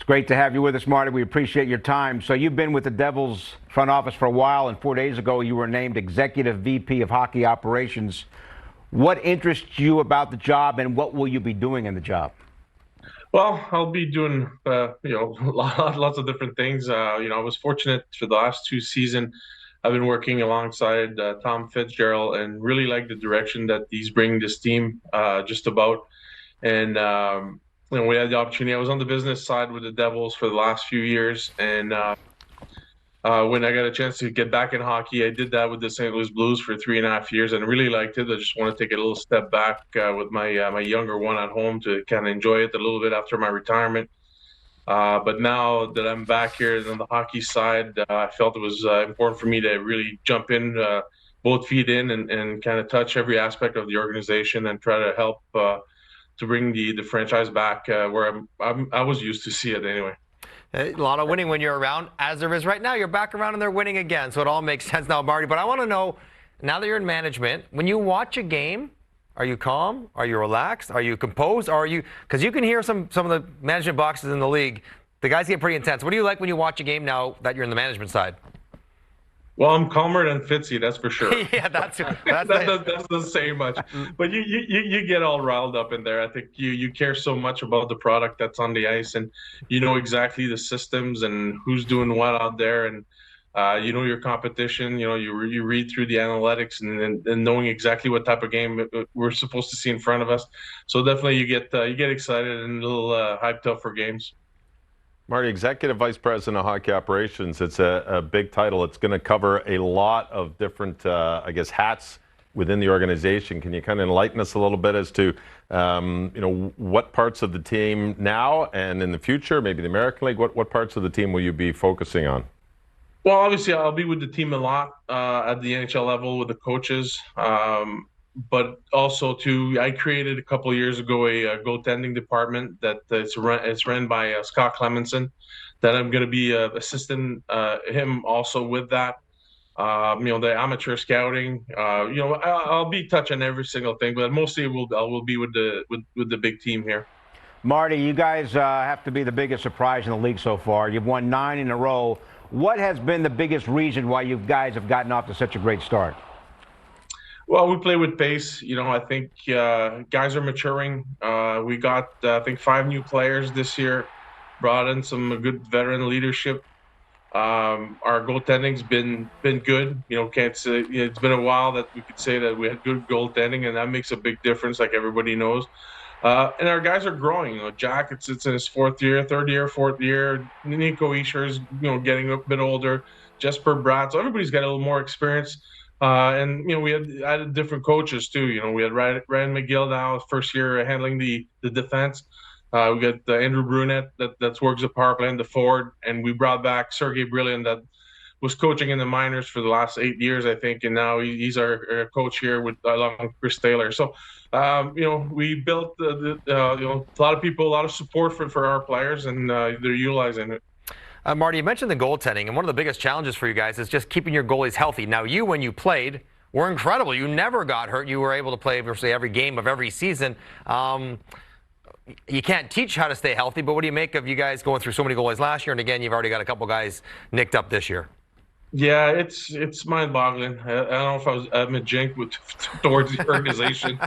great to have you with us, Marty. We appreciate your time. So you've been with the Devils front office for a while, and 4 days ago you were named Executive VP of Hockey Operations. What interests you about the job, and what will you be doing in the job? Well, I'll be doing, lots of different things. I was fortunate for the last two seasons. I've been working alongside Tom Fitzgerald and really like the direction that he's bringing this team just about. And, we had the opportunity. I was on the business side with the Devils for the last few years. And when I got a chance to get back in hockey, I did that with the St. Louis Blues for 3.5 years and really liked it. I just want to take a little step back with my younger one at home to kind of enjoy it a little bit after my retirement. But now that I'm back here on the hockey side, I felt it was important for me to really jump in, both feet in, and kind of touch every aspect of the organization and try to help to bring the franchise back where I was used to see it anyway. A lot of winning when you're around, as there is right now. You're back around and they're winning again, so it all makes sense now, Marty. But I want to know, now that you're in management, when you watch a game, are you calm? Are you relaxed? Are you composed? Or are you, because you can hear some of the management boxes in the league, the guys get pretty intense. What do you like when you watch a game now that you're in the management side? Well, I'm calmer than Fitzy, that's for sure. Yeah, that doesn't say much. But you get all riled up in there. I think you care so much about the product that's on the ice, and you know exactly the systems and who's doing what out there, and you know your competition. You know you read through the analytics and knowing exactly what type of game we're supposed to see in front of us. So definitely you get excited and a little hyped up for games. Marty, Executive Vice President of Hockey Operations, it's a big title. It's going to cover a lot of different, hats within the organization. Can you kind of enlighten us a little bit as to, what parts of the team now and in the future, maybe the American League, what parts of the team will you be focusing on? Well, obviously, I'll be with the team a lot at the NHL level with the coaches. But also, too, I created a couple of years ago a goaltending department that it's run by Scott Clemenson. That I'm going to be assisting him also with that. The amateur scouting. I'll be touching every single thing, but mostly I will be with the big team here. Marty, you guys have to be the biggest surprise in the league so far. You've won 9 in a row. What has been the biggest reason why you guys have gotten off to such a great start? Well, we play with pace. I think guys are maturing. We got, I think, 5 new players this year, brought in some good veteran leadership. Our goaltending's been good. Can't say it's been a while that we could say that we had good goaltending, and that makes a big difference, like everybody knows. And our guys are growing. Jack, it's in his 4th year, 3rd year, 4th year. Nico Hischier is, getting a bit older. Jesper Bratt. So everybody's got a little more experience. And we had added different coaches too. We had Ryan McGill now, first year handling the defense. We got Andrew Brunette that works the power play and the forward, and we brought back Sergey Brilliant that was coaching in the minors for the last 8 years, I think, and now he's our coach here along with Chris Taylor. So, we built a lot of people, a lot of support for our players, and they're utilizing it. Marty, you mentioned the goaltending, and one of the biggest challenges for you guys is just keeping your goalies healthy. Now, when you played, were incredible. You never got hurt. You were able to play virtually every game of every season. You can't teach how to stay healthy, but what do you make of you guys going through so many goalies last year? And again, you've already got a couple guys nicked up this year. Yeah, it's mind-boggling. I don't know if I'm a jinx towards the organization,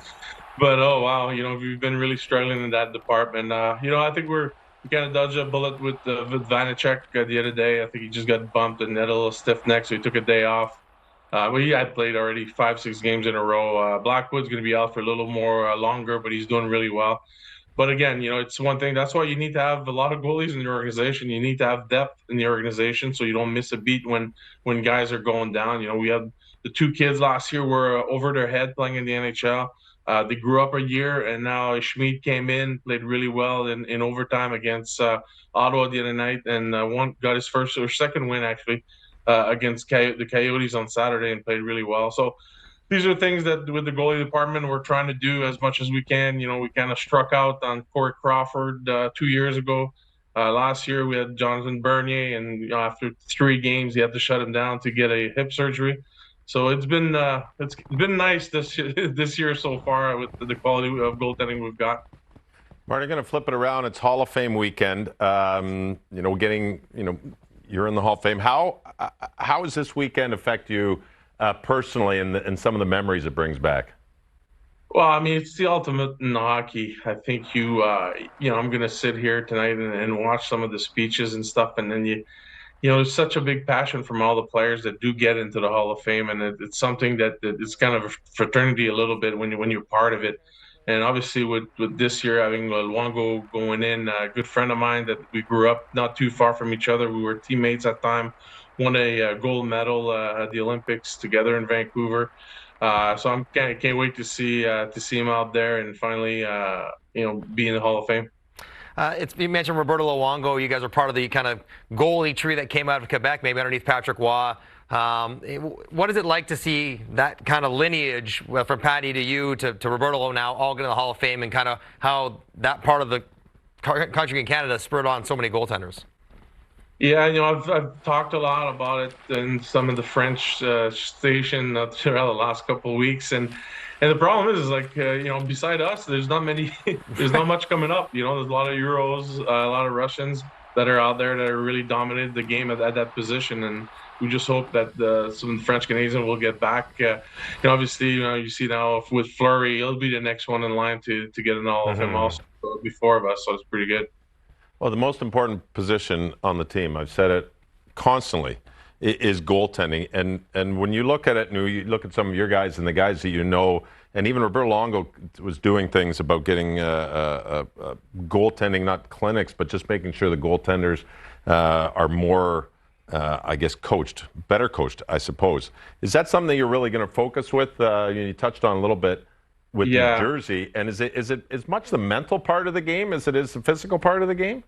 but oh wow, we've been really struggling in that department. I think we kind of dodged a bullet with Vanacek the other day. I think he just got bumped and had a little stiff neck, so he took a day off. He had played already 5-6 games in a row. Blackwood's going to be out for a little more longer, but he's doing really well. But again, it's one thing. That's why you need to have a lot of goalies in your organization. You need to have depth in the organization so you don't miss a beat when guys are going down. We had the 2 kids last year were over their head playing in the NHL. They grew up a year, and now Schmid came in, played really well in overtime against Ottawa the other night, and got his first or second win actually against the Coyotes on Saturday, and played really well. So these are things that with the goalie department we're trying to do as much as we can. We kind of struck out on Corey Crawford 2 years ago. Last year we had Jonathan Bernier, and after 3 games he had to shut him down to get a hip surgery. So it's been nice this year so far with the quality of goaltending we've got. Marty, I'm going to flip it around. It's Hall of Fame weekend. You're in the Hall of Fame. How does this weekend affect you personally and some of the memories it brings back? Well, I mean, it's the ultimate in hockey. I think I'm going to sit here tonight and watch some of the speeches and stuff, and then there's such a big passion from all the players that do get into the Hall of Fame, and it's something that it's kind of a fraternity a little bit when you're part of it. And obviously, with this year having Luongo going in, a good friend of mine that we grew up not too far from each other. We were teammates at the time, won a gold medal at the Olympics together in Vancouver. So can't wait to see him out there and finally be in the Hall of Fame. You mentioned Roberto Luongo. You guys are part of the kind of goalie tree that came out of Quebec, maybe underneath Patrick Waugh. What is it like to see that kind of lineage from Patty to you to Roberto now all get in the Hall of Fame, and kind of how that part of the country in Canada spurred on so many goaltenders? Yeah, I've talked a lot about it in some of the French station throughout the last couple of weeks, and the problem is like beside us, there's not much coming up. There's a lot of Euros, a lot of Russians that are out there that are really dominated the game at that position, and we just hope that some of the French Canadians will get back. Obviously, you see now with Fleury, he'll be the next one in line to get an Hall of Fame also before of us, so it's pretty good. Well, the most important position on the team, I've said it constantly, is goaltending. And when you look at it, and you look at some of your guys and the guys that you know, and even Roberto Luongo was doing things about getting goaltending, not clinics, but just making sure the goaltenders are more, better coached, I suppose. Is that something that you're really going to focus with? You touched on a little bit with New Jersey, and is it as much the mental part of the game as it is the physical part of the game?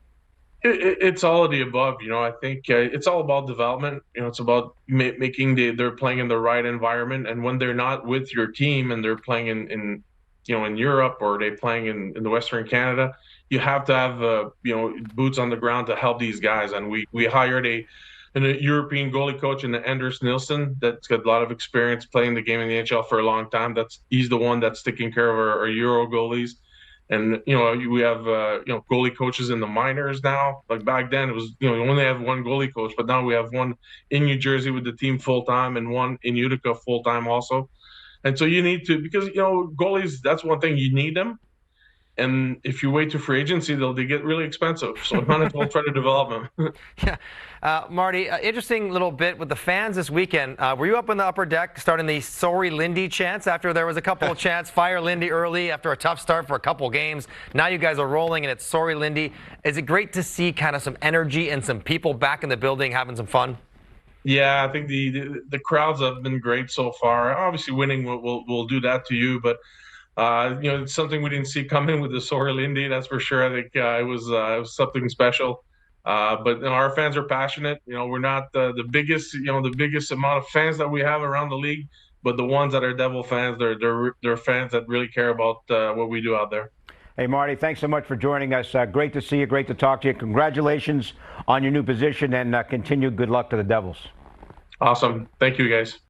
It's all of the above. I think it's all about development. It's about making they're playing in the right environment, and when they're not with your team and they're playing in Europe, or they're playing in the Western Canada, you have to have boots on the ground to help these guys. And we hired a European goalie coach in Anders Nilsson that's got a lot of experience playing the game in the NHL for a long time. He's the one that's taking care of our Euro goalies. And we have goalie coaches in the minors now. Like back then, it was you only have one goalie coach, but now we have one in New Jersey with the team full time and one in Utica full time also. And so you need to, because goalies, that's one thing, you need them. And if you wait to free agency, they get really expensive. So might as well try to develop them. Yeah. Marty, interesting little bit with the fans this weekend. Were you up in the upper deck starting the Sorry Lindy chants after there was a couple of chants, fire Lindy early after a tough start for a couple of games? Now you guys are rolling and it's Sorry Lindy. Is it great to see kind of some energy and some people back in the building having some fun? Yeah, I think the crowds have been great so far. Obviously, winning will do that to you, but it's something we didn't see coming with the Sorry Lindy, that's for sure. I think it was something special. But our fans are passionate. We're not the biggest amount of fans that we have around the league, but the ones that are Devil fans, they're fans that really care about what we do out there. Hey, Marty, thanks so much for joining us. Great to see you. Great to talk to you. Congratulations on your new position, and continued good luck to the Devils. Awesome. Thank you, guys.